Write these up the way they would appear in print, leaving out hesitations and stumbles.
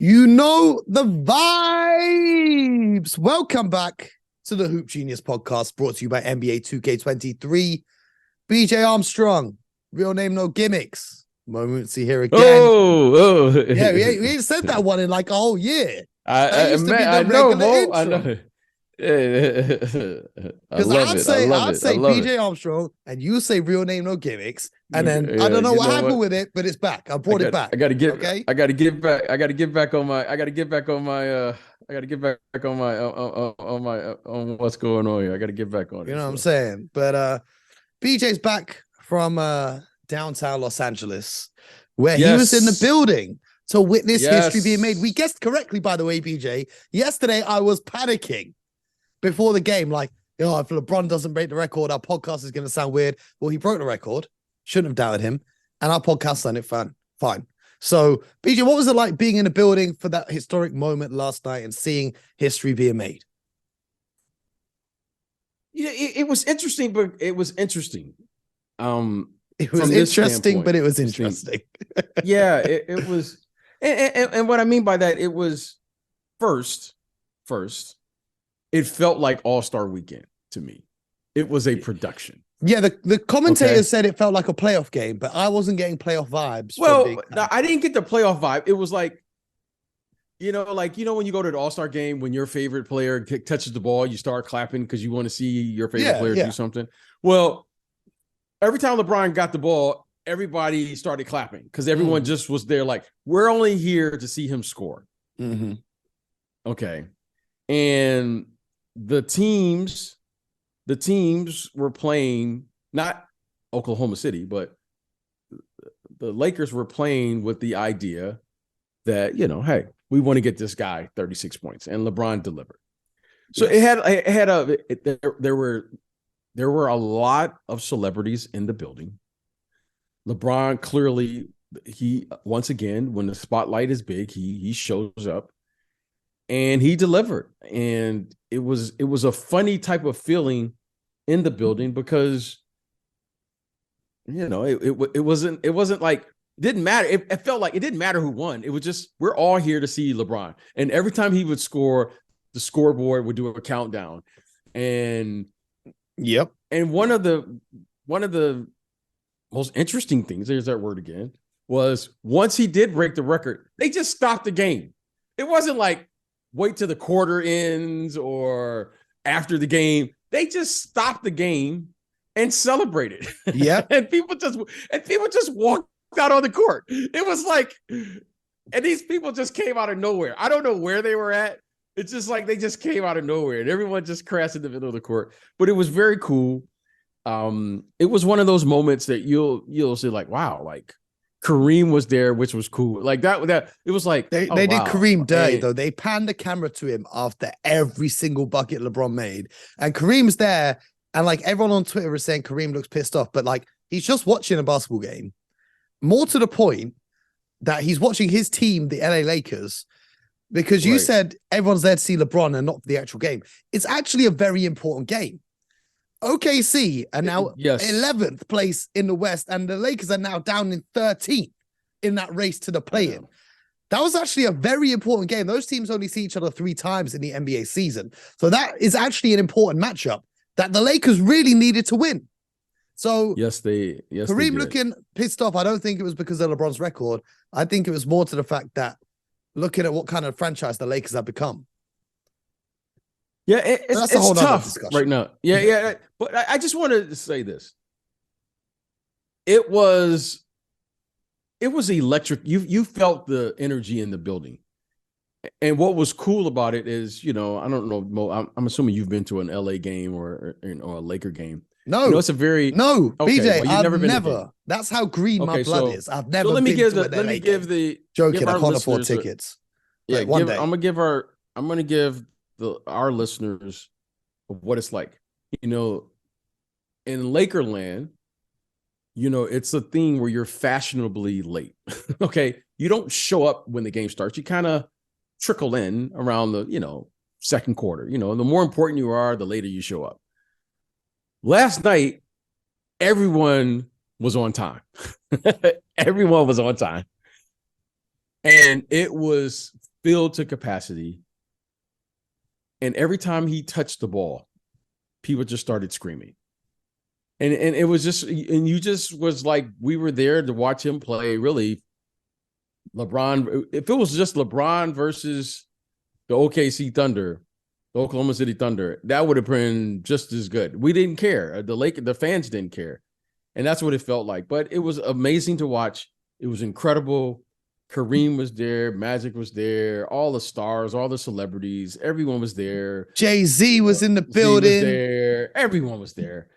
You know the vibes. Welcome back to the Hoop Genius podcast, brought to you by NBA 2K23. BJ Armstrong, real name, no gimmicks. Momency here again. Yeah, we ain't said that one in like a whole year. I know, Mo. I know. Because I'd say BJ Armstrong, and you say real name, no gimmicks, and then I don't know what happened with it, but it's back. I brought it back. I got to get. Okay. I got to get back. I got to get back on my. On what's going on here. I got to get back on it. You know what I'm saying? But BJ's back from downtown Los Angeles, where he was in the building to witness history being made. We guessed correctly, by the way, BJ. Yesterday, I was panicking before the game, like, if LeBron doesn't break the record, our podcast is going to sound weird. Well, he broke the record. Shouldn't have doubted him. And our podcast sounded fine. So, BJ, what was it like being in the building for that historic moment last night and seeing history being made? Yeah, it was interesting, but it was interesting. It was interesting, but it was interesting. Yeah, it was. And what I mean by that, it was first, it felt like All-Star Weekend to me. It was a production. Yeah, the commentator said it felt like a playoff game, but I wasn't getting playoff vibes. Well, I didn't get the playoff vibe. It was like, when you go to the All-Star game, when your favorite player touches the ball, you start clapping because you want to see your favorite player do something. Well, every time LeBron got the ball, everybody started clapping because everyone just was there like, we're only here to see him score. Mm-hmm. Okay. And the teams were playing, not Oklahoma City, but the Lakers were playing with the idea that, hey, we want to get this guy 36 points, and LeBron delivered. So there were a lot of celebrities in the building. LeBron clearly, once again, when the spotlight is big, he shows up and he delivered. And it was a funny type of feeling in the building because, it wasn't like, it didn't matter. It felt like it didn't matter who won. It was just, we're all here to see LeBron. And every time he would score, the scoreboard would do a countdown. And yep. And one of the most interesting things, there's that word again, was once he did break the record, they just stopped the game. It wasn't like wait till the quarter ends or after the game. They just stopped the game and celebrated. Yeah. and people just walked out on the court. It was like, and these people just came out of nowhere. I don't know where they were at. It's just like they just came out of nowhere and everyone just crashed in the middle of the court. But it was very cool. It was one of those moments that you'll see like, wow, like Kareem was there, which was cool. Like that it was like they did Kareem dirty though. They panned the camera to him after every single bucket LeBron made, and Kareem's there, and like everyone on Twitter is saying Kareem looks pissed off, but like he's just watching a basketball game. More to the point that he's watching his team, the LA Lakers, because you said everyone's there to see LeBron and not the actual game. It's actually a very important game. OKC are now 11th place in the West, and the Lakers are now down in 13th in that race to the play-in. That was actually a very important game. Those teams only see each other 3 times in the NBA season. So that is actually an important matchup that the Lakers really needed to win. So Kareem looking pissed off. I don't think it was because of LeBron's record. I think it was more to the fact that looking at what kind of franchise the Lakers have become. Yeah, it's tough right now. Yeah. But I just wanted to say this. It was electric. You felt the energy in the building. And what was cool about it is, I don't know, Mo, I'm assuming you've been to an LA game or a Laker game. No, it's a very BJ. I've never. That's how green my blood is. I've never. Let me give joking. I can't afford tickets. Yeah, one day I'm gonna give our listeners what it's like. In Lakerland, it's a thing where you're fashionably late. Okay, you don't show up when the game starts. You kind of trickle in around the second quarter. The more important you are, the later you show up. Last night, everyone was on time. Everyone was on time. And it was filled to capacity. And every time he touched the ball, people just started screaming. And it was just, and you just was like, we were there to watch him play. Really, LeBron, if it was just LeBron versus the OKC Thunder, the Oklahoma City Thunder, that would have been just as good. We didn't care. The fans didn't care. And that's what it felt like. But it was amazing to watch. It was incredible. Kareem was there. Magic was there. All the stars, all the celebrities, everyone was there. Jay-Z was in the building. Was there. Everyone was there.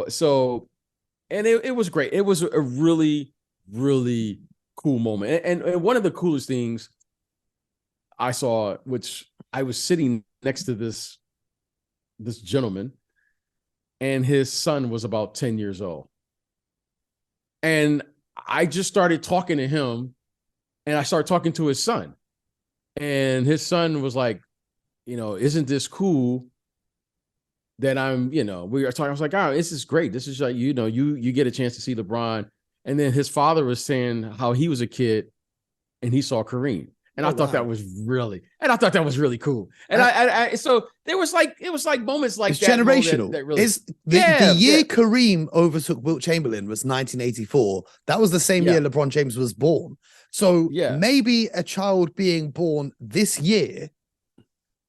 So, and it was great. It was a really, really cool moment. And one of the coolest things I saw, which I was sitting next to this gentleman, and his son was about 10 years old. And I just started talking to him, and I started talking to his son. And his son was like, isn't this cool that we were talking. I was like, oh, this is great. This is like, you get a chance to see LeBron. And then his father was saying how he was a kid and he saw Kareem. And I thought that was really cool. And so there was like, it was like moments like it's that. Generational. That really, the year Kareem overtook Wilt Chamberlain was 1984. That was the same year LeBron James was born. So maybe a child being born this year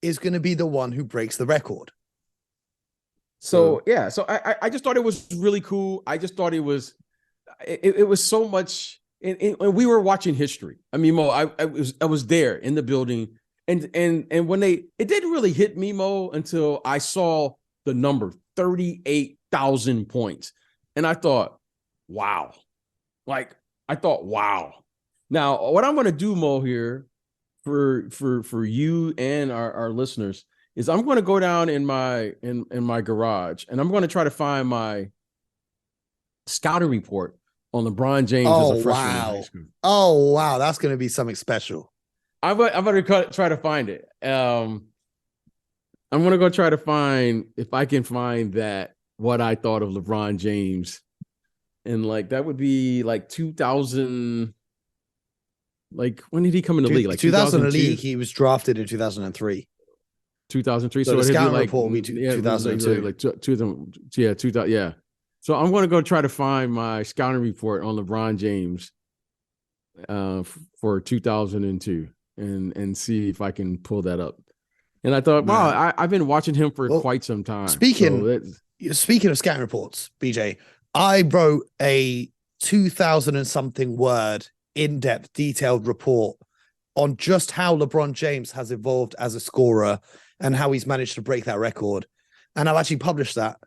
is going to be the one who breaks the record. So I just thought it was really cool. I just thought it was so much. And we were watching history. I mean, Mo, I was there in the building, and when it didn't really hit me, Mo, until I saw the number 38,000 points, and I thought, wow, wow. Now, what I'm going to do, Mo, here for you and our listeners is I'm going to go down in my garage, and I'm going to try to find my scouting report on LeBron James as a freshman in high school. Oh, wow. That's going to be something special. I'm going to try to find it. I'm going to go try to find, if I can find what I thought of LeBron James. And that would be 2000. When did he come in the league? 2000 in the league. He was drafted in 2003. 2003. So the scouting report will be 2002. 2000. Yeah. So I'm going to go try to find my scouting report on LeBron James for 2002 and see if I can pull that up. And I thought, wow, I've been watching him for quite some time. Speaking of scouting reports, BJ, I wrote a 2,000 and something word in-depth detailed report on just how LeBron James has evolved as a scorer and how he's managed to break that record. And I've actually published that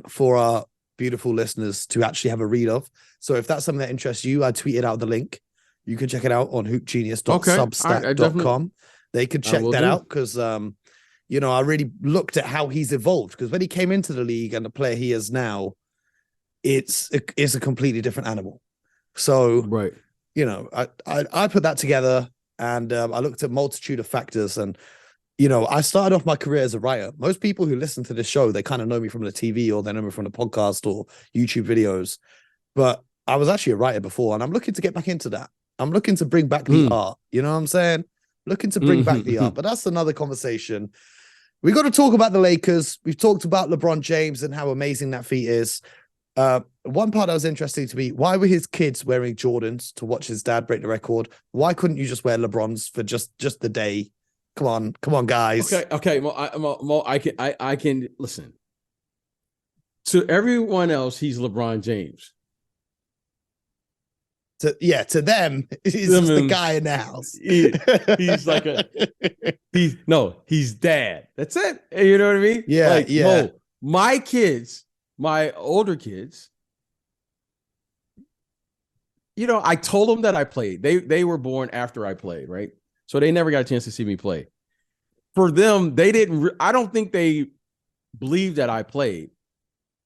for our beautiful listeners to actually have a read of. So if that's something that interests you, I tweeted out the link. You can check it out on hoopgenius.substack.com. They could check that out because, I really looked at how he's evolved, because when he came into the league and the player he is now, it's a completely different animal. So, right. I put that together, and I looked at a multitude of factors, and I started off my career as a writer. Most people who listen to this show, they kind of know me from the TV, or they know me from the podcast or YouTube videos. But I was actually a writer before, and I'm looking to get back into that. I'm looking to bring back the art. You know what I'm saying? Looking to bring back the art. But that's another conversation. We got to talk about the Lakers. We've talked about LeBron James and how amazing that feat is. One part that was interesting to me, why were his kids wearing Jordans to watch his dad break the record? Why couldn't you just wear LeBrons for just the day? Come on, guys. Okay. Mo, I can listen. To everyone else, he's LeBron James. To them, he's just the guy in the house. He's dad. That's it. You know what I mean? Yeah, Mo, my kids, my older kids, I told them that I played. They were born after I played, right? So they never got a chance to see me play. For them, they didn't. I don't think they believed that I played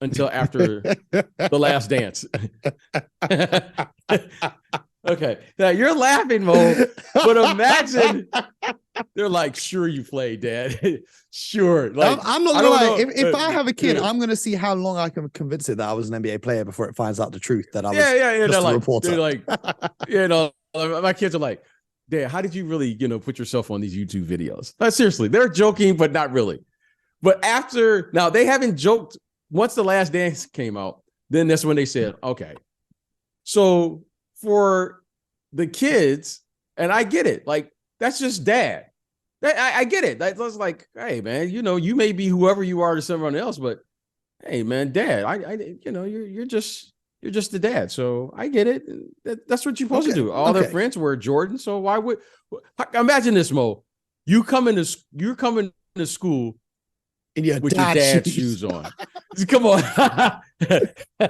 until after the Last Dance. Okay, now you're laughing, Mo, but imagine they're like, "Sure, you played, Dad. Sure." I'm not gonna lie. If I have a kid, I'm gonna see how long I can convince it that I was an NBA player before it finds out the truth that I was just a reporter. They're like, my kids are like, Dad, how did you really, put yourself on these YouTube videos? Seriously, they're joking, but not really. But now they haven't joked. Once The Last Dance came out, then that's when they said, okay. So for the kids, and I get it, like, that's just dad. I get it. That's like, hey, man, you may be whoever you are to someone else, but hey, man, dad, you're just the dad. So I get it. That's what you're supposed to do. All their friends wear Jordan. So why would imagine this, Mo? You're coming to school with your dad's shoes on. Come on.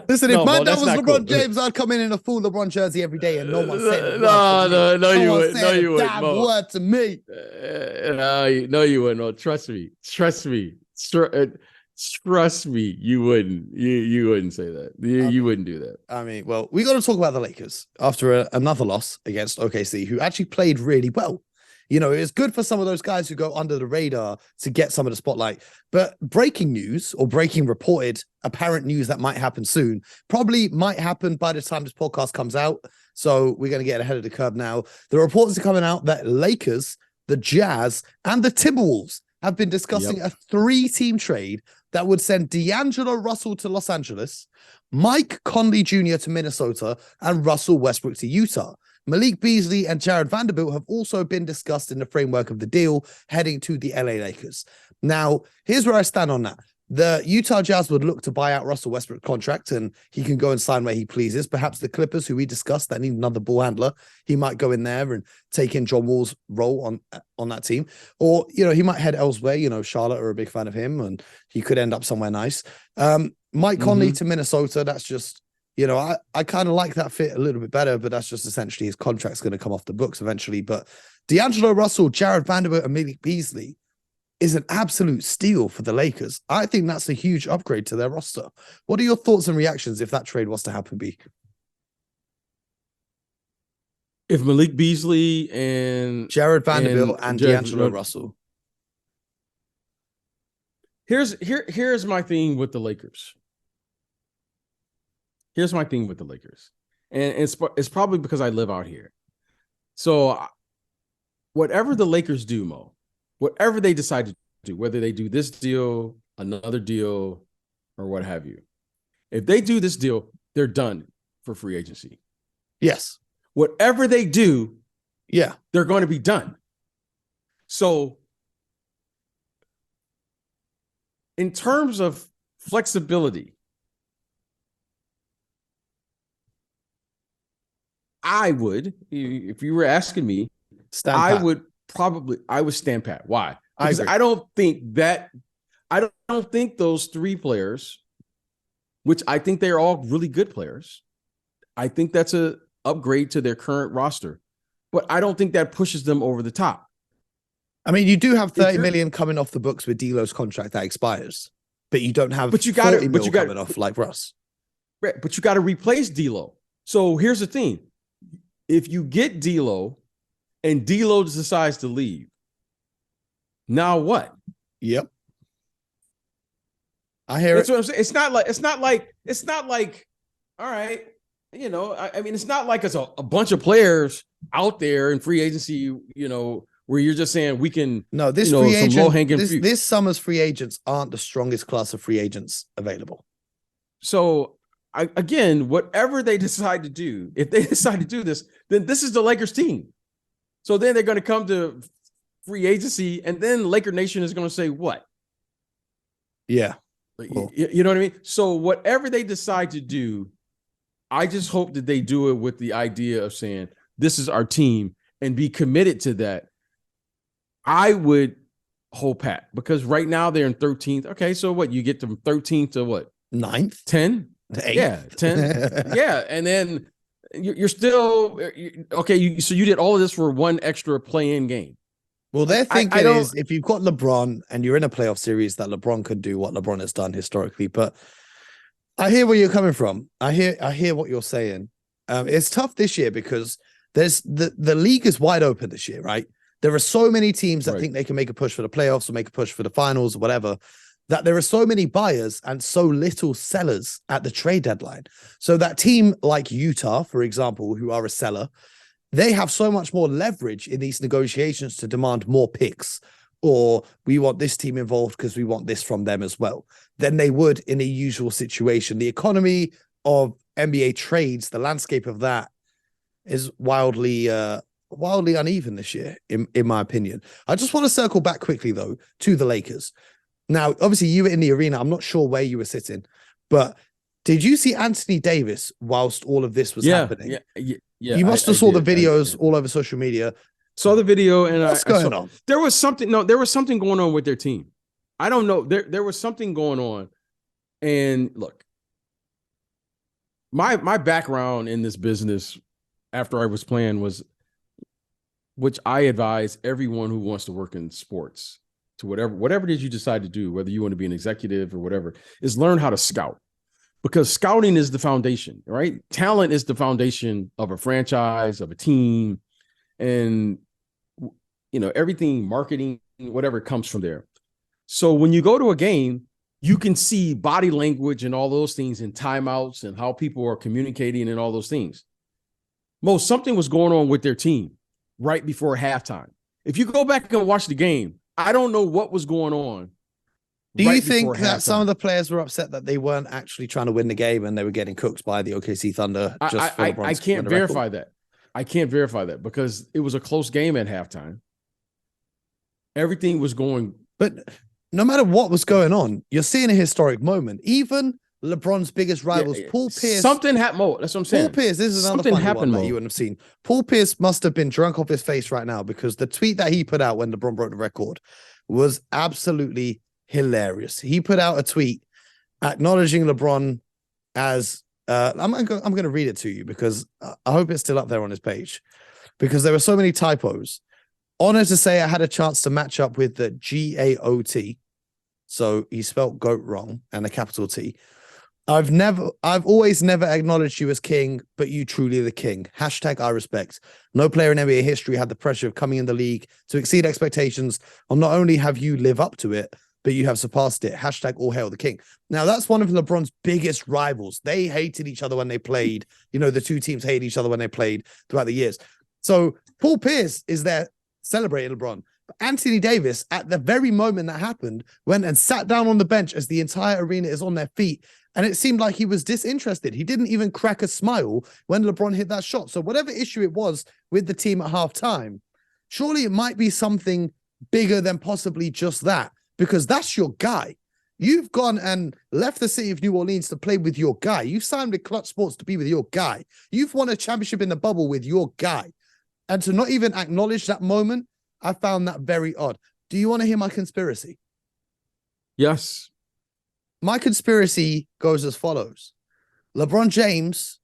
Listen, if my dad was LeBron James, I'd come in a full LeBron jersey every day, and no one said no, you wouldn't. No, you wouldn't. Damn word to me. No, you wouldn't. No, trust me. Trust me. You wouldn't. You wouldn't say that. You wouldn't do that. I mean, well, we got to talk about the Lakers after another loss against OKC, who actually played really well. It was good for some of those guys who go under the radar to get some of the spotlight. But breaking news or breaking reported apparent news that might happen soon, probably might happen by the time this podcast comes out. So we're going to get ahead of the curve now. The reports are coming out that Lakers, the Jazz, and the Timberwolves have been discussing a 3-team trade that would send DeAngelo Russell to Los Angeles, Mike Conley Jr. to Minnesota, and Russell Westbrook to Utah. Malik Beasley and Jared Vanderbilt have also been discussed in the framework of the deal heading to the LA Lakers. Now, here's where I stand on that. The Utah Jazz would look to buy out Russell Westbrook's contract, and he can go and sign where he pleases. Perhaps the Clippers, who we discussed, that need another ball handler, he might go in there and take in John Wall's role on that team. Or, he might head elsewhere. Charlotte are a big fan of him, and he could end up somewhere nice. Mike Conley to Minnesota, that's just, I kind of like that fit a little bit better, but that's just essentially his contract's going to come off the books eventually. But DeAngelo Russell, Jared Vanderbilt, and Malik Beasley is an absolute steal for the Lakers. I think that's a huge upgrade to their roster. What are your thoughts and reactions if that trade was to happen, B? If Malik Beasley and Jared Vanderbilt and DeAngelo Russell. Here's my thing with the Lakers. Here's my thing with the Lakers. And it's probably because I live out here. So whatever the Lakers do, Mo, whatever they decide to do, whether they do this deal, another deal, or what have you, if they do this deal, they're done for free agency. Yes. Whatever they do, yeah, they're going to be done. So in terms of flexibility, I would, if you were asking me, I would stand pat. Why? Because I don't think those 3 players, which I think they're all really good players, I think that's a upgrade to their current roster, but I don't think that pushes them over the top. I mean, you do have 30 million coming off the books with D'Lo's contract that expires, but you don't have 40 million coming off like Russ. Right, but you got to replace D'Lo. So here's the thing. If you get D'Lo and D'Lo decides to leave, now what? Yep. I hear That's what I'm saying. It's not like, all right, I mean, it's not like it's a bunch of players out there in free agency, where you're just saying we can. No, this free agent, this summer's free agents aren't the strongest class of free agents available. So again, whatever they decide to do, if they decide to do this, then this is the Lakers team. So then they're going to come to free agency, and then Laker Nation is going to say what? Yeah. Cool. You know what I mean? So whatever they decide to do, I just hope that they do it with the idea of saying, this is our team, and be committed to that. I would hold pat, because right now they're in 13th. Okay, so what? You get from 13th to what? 9th? 10? Yeah, 10. Yeah, and then you're still okay. So you did all of this for one extra play-in game. Well, their thinking is if you've got LeBron and you're in a playoff series, that LeBron could do what LeBron has done historically. But I hear where you're coming from. I hear what you're saying. It's tough this year because there's the league is wide open this year, right? There are so many teams that think they can make a push for the playoffs or make a push for the finals or whatever, that there are so many buyers and so little sellers at the trade deadline. So that team like Utah, for example, who are a seller, they have so much more leverage in these negotiations to demand more picks, or we want this team involved because we want this from them as well, than they would in a usual situation. The economy of NBA trades, the landscape of that is wildly uneven this year, in my opinion. I just want to circle back quickly, though, to the Lakers. Now, obviously, you were in the arena. I'm not sure where you were sitting, but did you see Anthony Davis whilst all of this was happening? Yeah. You must have saw the videos all over social media. Saw the video, and what's going on? There was something going on with their team. I don't know. There was something going on. And look, my background in this business after I was playing was, which I advise everyone who wants to work in sports, to whatever it is you decide to do, whether you want to be an executive or whatever, is learn how to scout. Because scouting is the foundation, right? Talent is the foundation of a franchise, of a team, and everything, marketing, whatever comes from there. So when you go to a game, you can see body language and all those things in timeouts and how people are communicating and all those things. Something was going on with their team right before halftime. If you go back and watch the game, I don't know what was going on. Do you think that some of the players were upset that they weren't actually trying to win the game and they were getting cooked by the OKC Thunder? I can't verify that. I can't verify that because it was a close game at halftime. Everything was going. But no matter what was going on, you're seeing a historic moment. Even LeBron's biggest rivals, Paul Pierce. Something happened. That's what I'm saying. Paul Pierce, this is another funny one that you wouldn't have seen. Paul Pierce must have been drunk off his face right now because the tweet that he put out when LeBron broke the record was absolutely hilarious. He put out a tweet acknowledging LeBron as I'm going to read it to you because I hope it's still up there on his page because there were so many typos. Honored to say I had a chance to match up with the GAOT. So he spelled GOAT wrong and a capital T. I've always never acknowledged you as king, but you truly the king. Hashtag I respect. No player in NBA history had the pressure of coming in the league to exceed expectations. And not only have you live up to it, but you have surpassed it. Hashtag all hail the king. Now, that's one of LeBron's biggest rivals. They hated each other when they played. The two teams hated each other when they played throughout the years. So Paul Pierce is there celebrating LeBron. But Anthony Davis, at the very moment that happened, went and sat down on the bench as the entire arena is on their feet. And it seemed like he was disinterested. He didn't even crack a smile when LeBron hit that shot. So whatever issue it was with the team at halftime, surely it might be something bigger than possibly just that. Because that's your guy. You've gone and left the city of New Orleans to play with your guy. You've signed with Clutch Sports to be with your guy. You've won a championship in the bubble with your guy. And to not even acknowledge that moment, I found that very odd. Do you want to hear my conspiracy? Yes. My conspiracy goes as follows. LeBron James,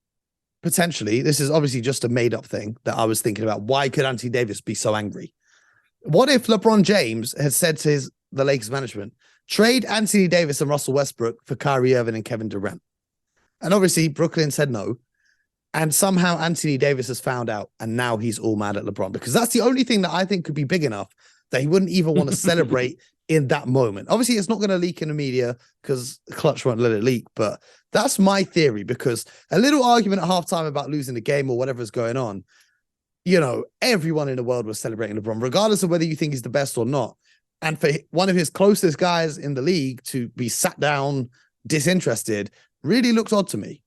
potentially, this is obviously just a made-up thing that I was thinking about. Why could Anthony Davis be so angry? What if LeBron James had said to the Lakers management, trade Anthony Davis and Russell Westbrook for Kyrie Irving and Kevin Durant? And obviously Brooklyn said no. And somehow Anthony Davis has found out and now he's all mad at LeBron because that's the only thing that I think could be big enough that he wouldn't even want to celebrate in that moment. Obviously, it's not going to leak in the media because Clutch won't let it leak, but that's my theory because a little argument at halftime about losing the game or whatever's going on, everyone in the world was celebrating LeBron, regardless of whether you think he's the best or not. And for one of his closest guys in the league to be sat down, disinterested, really looks odd to me.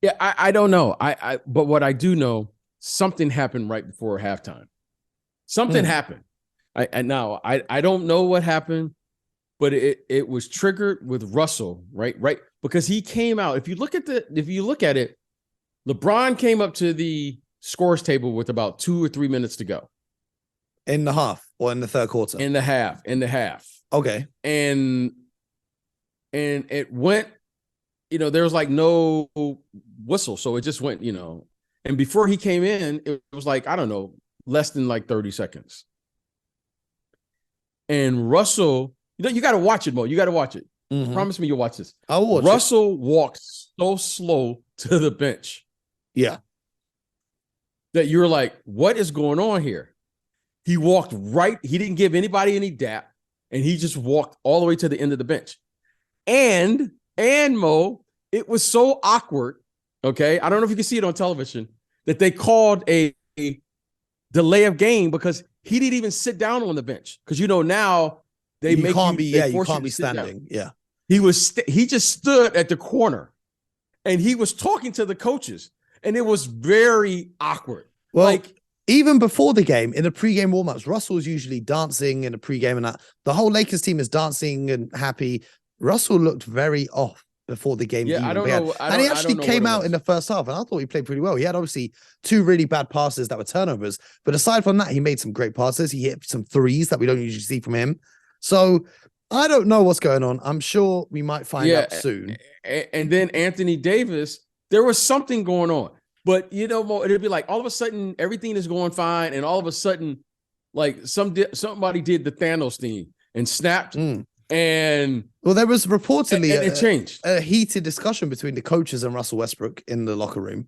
Yeah, I don't know. But what I do know, something happened right before halftime. Something happened. I don't know what happened, but it was triggered with Russell, right? Because he came out. If you look at it, LeBron came up to the scores table with about 2 or 3 minutes to go. In the half or in the third quarter? In the half. Okay. And it went, there was like no whistle. So it just went, and before he came in, it was like, I don't know, less than like 30 seconds. And Russell, you got to watch it, Mo. You got to watch it. Mm-hmm. Promise me you'll watch this. I'll watch Russell walked so slow to the bench. Yeah. That you're like, what is going on here? He walked right. He didn't give anybody any dap, and he just walked all the way to the end of the bench. And Mo, it was so awkward. Okay, I don't know if you can see it on television. that they called a delay of game because he didn't even sit down on the bench. Because now they you make can't you, be, they you force can't you be to sit down. standing. Yeah. He just stood at the corner and he was talking to the coaches, and it was very awkward. Well, even before the game, in the pregame warmups, Russell is usually dancing in the pregame, and that the whole Lakers team is dancing and happy. Russell looked very off before the game. Yeah, I don't know. And he actually came out in the first half, and I thought he played pretty well. He had obviously 2 really bad passes that were turnovers, but aside from that, he made some great passes. He hit some threes that we don't usually see from him. So I don't know what's going on. I'm sure we might find out soon. And then Anthony Davis, there was something going on. But, it'd be like all of a sudden everything is going fine. And all of a sudden, like somebody did the Thanos thing and snapped. And there was reportedly it changed. A heated discussion between the coaches and Russell Westbrook in the locker room.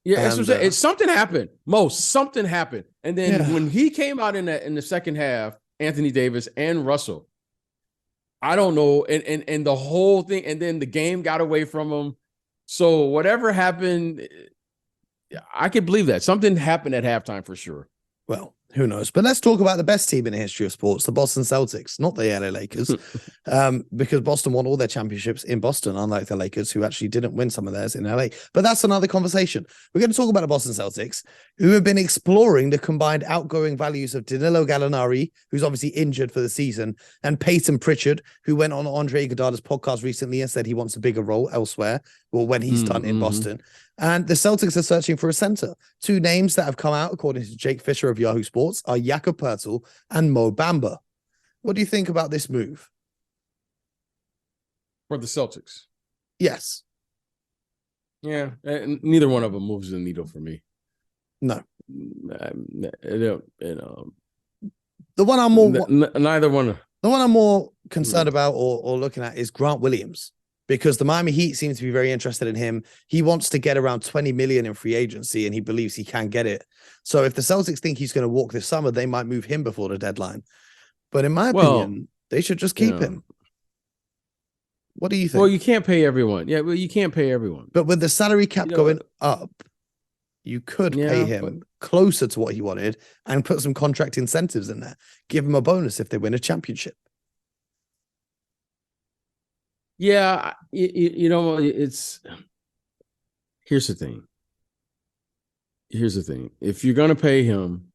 Yeah, something happened. Something happened. And then when he came out in the second half, Anthony Davis and Russell, I don't know, and the whole thing, and then the game got away from him. So whatever happened, I could believe that something happened at halftime for sure. Well, who knows? But let's talk about the best team in the history of sports, the Boston Celtics, not the LA Lakers, because Boston won all their championships in Boston, unlike the Lakers, who actually didn't win some of theirs in LA. But that's another conversation. We're going to talk about the Boston Celtics, who have been exploring the combined outgoing values of Danilo Gallinari, who's obviously injured for the season, and Peyton Pritchard, who went on Andre Iguodala's podcast recently and said he wants a bigger role elsewhere, or when he's done in Boston. And the Celtics are searching for a center. 2 names that have come out, according to Jake Fisher of Yahoo Sports, are Jakob Poeltl and Mo Bamba. What do you think about this move? For the Celtics? Yes. Yeah, neither one of them moves the needle for me. No. The one I'm more... neither one. The one I'm more concerned about or looking at is Grant Williams, because the Miami Heat seem to be very interested in him. He wants to get around 20 million in free agency, and he believes he can get it. So if the Celtics think he's going to walk this summer, they might move him before the deadline. But in my opinion, they should just keep him. What do you think? Well, you can't pay everyone. Yeah, well, you can't pay everyone. But with the salary cap going up, you could pay him closer to what he wanted and put some contract incentives in there. Give him a bonus if they win a championship. Yeah, it's... Here's the thing. If you're going to pay him,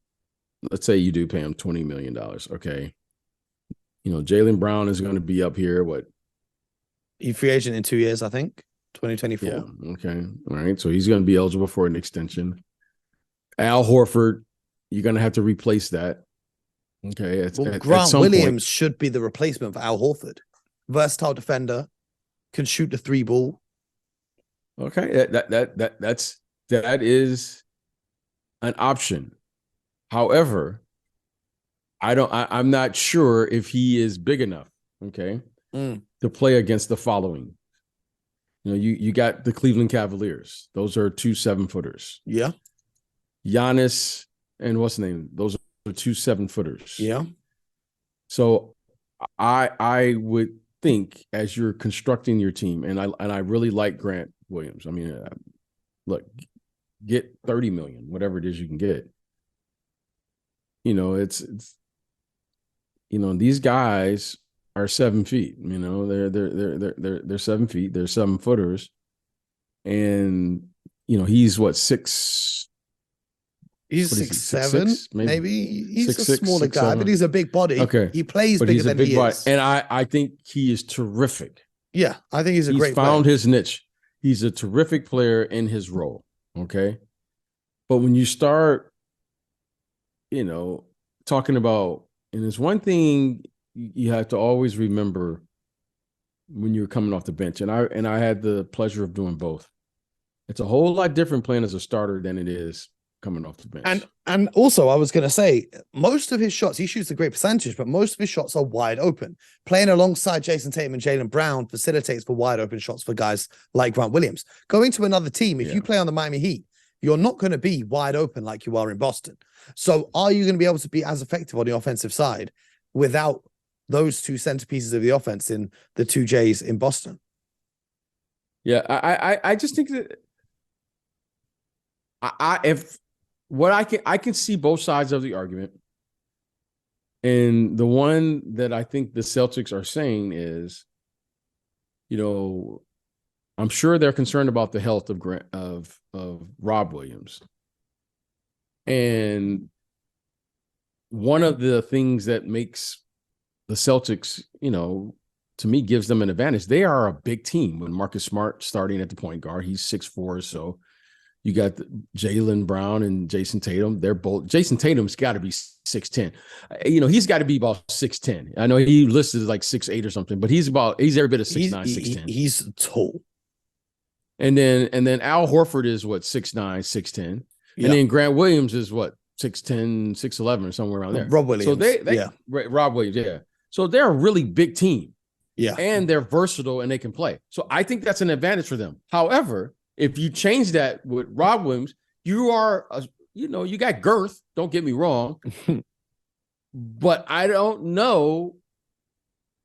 let's say you do pay him $20 million, okay? Jaylen Brown is going to be up here, He's free agent in 2 years, I think, 2024. Yeah, okay. All right, so he's going to be eligible for an extension. Al Horford, you're going to have to replace that. Okay. Grant Williams should be the replacement for Al Horford. Versatile defender, can shoot the 3 ball. Okay, that is an option. However, I'm not sure if he is big enough, okay, to play against the following. You got the Cleveland Cavaliers. Those are 2 7-footers. Yeah. Giannis and what's the name? Those are 2 7-footers. Yeah. So I would think, as you're constructing your team, and I really like Grant Williams. I mean, look, get 30 million, whatever it is you can get. It's these guys are 7 feet. They're 7 feet. They're 7-footers, and he's what, 6. He's 6'7", maybe. He's a smaller guy, but he's a big body. Okay, he plays bigger than he is, and I think he is terrific. Yeah, I think he's great. Found his niche. He's a terrific player in his role. Okay, but when you start, talking about, and there's one thing you have to always remember when you're coming off the bench, and I had the pleasure of doing both. It's a whole lot different playing as a starter than it is coming off the bench. And also, I was going to say, most of his shots, he shoots a great percentage, but most of his shots are wide open. Playing alongside Jason Tatum and Jaylen Brown facilitates for wide open shots for guys like Grant Williams. Going to another team, if you play on the Miami Heat, you're not going to be wide open like you are in Boston. So are you going to be able to be as effective on the offensive side without those 2 centerpieces of the offense in the 2 J's in Boston? Yeah, I just think that I can see both sides of the argument. And the one that I think the Celtics are saying is, I'm sure they're concerned about the health of Rob Williams. And one of the things that makes the Celtics, to me, gives them an advantage. They are a big team with Marcus Smart starting at the point guard. He's 6'4", so you got Jaylen Brown and Jason Tatum. They're both. Jason Tatum's got to be 6'10". He's got to be about 6'10". I know he listed like 6'8" or something, but he's every bit of 6'9", 6'10". He's tall. And then Al Horford is what, 6'9", 6'10". Yeah. And then Grant Williams is what, 6'10", 6'11", or somewhere around there. Rob Williams. So Rob Williams, yeah. So they're a really big team. Yeah. And they're versatile and they can play. So I think that's an advantage for them. However, if you change that with Rob Williams, you are, you got girth. Don't get me wrong. But I don't know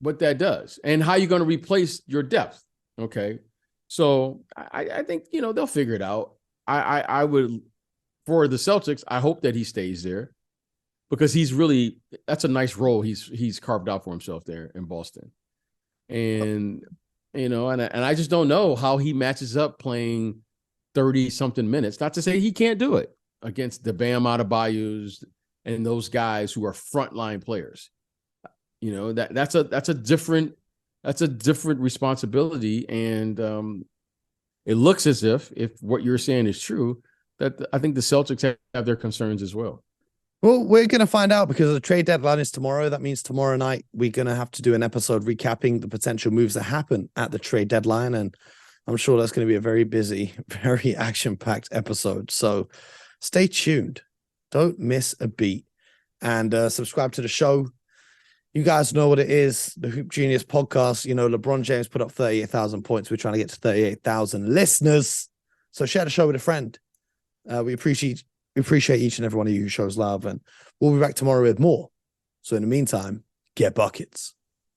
what that does and how you're going to replace your depth. Okay. So I think, they'll figure it out. I would, for the Celtics, I hope that he stays there because that's a nice role he's carved out for himself there in Boston. And, and I just don't know how he matches up playing 30-something minutes. Not to say he can't do it against the Bam Adebayos and those guys who are frontline players. That's a different responsibility. And it looks as if what you're saying is true, that I think the Celtics have their concerns as well. Well, we're going to find out because the trade deadline is tomorrow. That means tomorrow night we're going to have to do an episode recapping the potential moves that happen at the trade deadline. And I'm sure that's going to be a very busy, very action-packed episode. So stay tuned. Don't miss a beat. And subscribe to the show. You guys know what it is. The Hoop Genius podcast. LeBron James put up 38,000 points. We're trying to get to 38,000 listeners. So share the show with a friend. We appreciate each and every one of you who shows love, and we'll be back tomorrow with more. So in the meantime, get buckets.